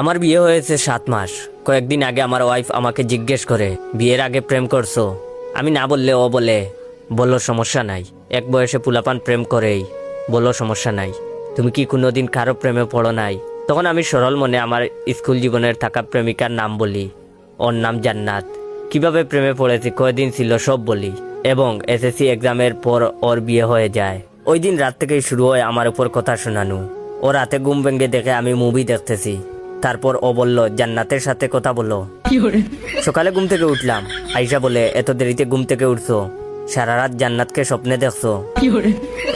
আমার বিয়ে হয়েছে 7 মাস। কয়েকদিন আগে আমার ওয়াইফ আমাকে জিজ্ঞেস করে, বিয়ের আগে প্রেম করছো? আমি না বললে ও বলে, বললো সমস্যা নাই, এক বয়সে পুলাপান প্রেম করেই, বললো সমস্যা নাই, তুমি কি কোনোদিন কারো প্রেমে পড়ো নাই? তখন আমি সরল মনে আমার স্কুল জীবনের থাকা প্রেমিকার নাম বলি। ওর নাম জান্নাত। কিভাবে প্রেমে পড়েছি, কয়দিন ছিল সব বলি, এবং এসএসসি এক্সামের পর ওর বিয়ে হয়ে যায়। ওই দিন রাত থেকেই শুরু হয় আমার উপর কথা শোনানো। ও রাতে ঘুম ভেঙে দেখে আমি মুভি দেখতেছি। তারপর ও বলল, জান্নাতের সাথে কথা বলো। সকালে ঘুম থেকে উঠলাম। আইসা বলে, এত দেরিতে ঘুম থেকে উঠছো? সারা রাত জান্নাতকে স্বপ্নে দেখছো?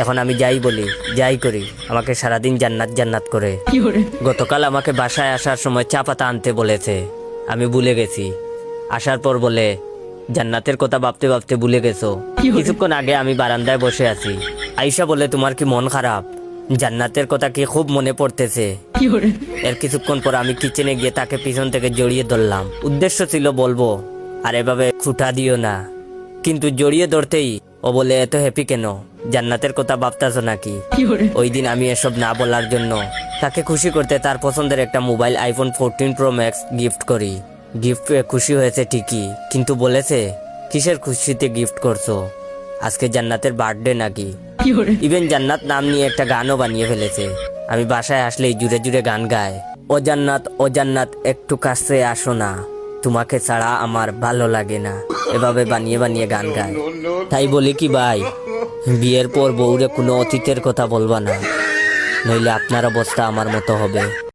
এখন আমি যাই বলি, যাই করি, আমাকে সারাদিন জান্নাত জান্নাত করে। গতকাল আমাকে বাসায় আসার সময় চা পাতা আনতে বলেছে, আমি ভুলে গেছি। আসার পর বলে, জান্নাতের কথা ভাবতে ভাবতে ভুলে গেছো? কিছুক্ষণ আগে আমি বারান্দায় বসে আছি। আইসা বলে, তোমার কি মন খারাপ? জান্নাতের কথা কি খুব মনে পড়তেছে? এর কিছুক্ষণ পর আমি কিচেনে গিয়ে তাকে পিছন থেকে জড়িয়ে ধরলাম। উদ্দেশ্য ছিল বলবো, আর এভাবে খুঁটা দিও না, কিন্তু জড়িয়ে ধরতেই ও বলে, এত হ্যাপি কেন? জান্নাতের কথা ভাবতেছো নাকি? ওই দিন আমি এসব না বলার জন্য তাকে খুশি করতে তার পছন্দের একটা mobile iPhone 14 pro max gift করি। গিফট পেয়ে খুশি হয়েছে ঠিকই, কিন্তু বলেছে, কিসের খুশিতে গিফট করছো? আজকে জান্নাতের বার্থডে নাকি? ইভেন জান্নাত নাম নিয়ে একটা গানও বানিয়ে ফেলেছে। আমি বাসায় আসলেই জুড়ে জুড়ে গান গায়, ও জান্নাত একটু কাছে আসো না, তোমাকে ছাড়া আমার ভালো লাগে না। এভাবে বানিয়ে বানিয়ে গান গায়। তাই বলি কি ভাই, বিয়ের পর বউরে কোনো অতীতের কথা বলবা না, নইলে আপনার অবস্থা আমার মতো হবে।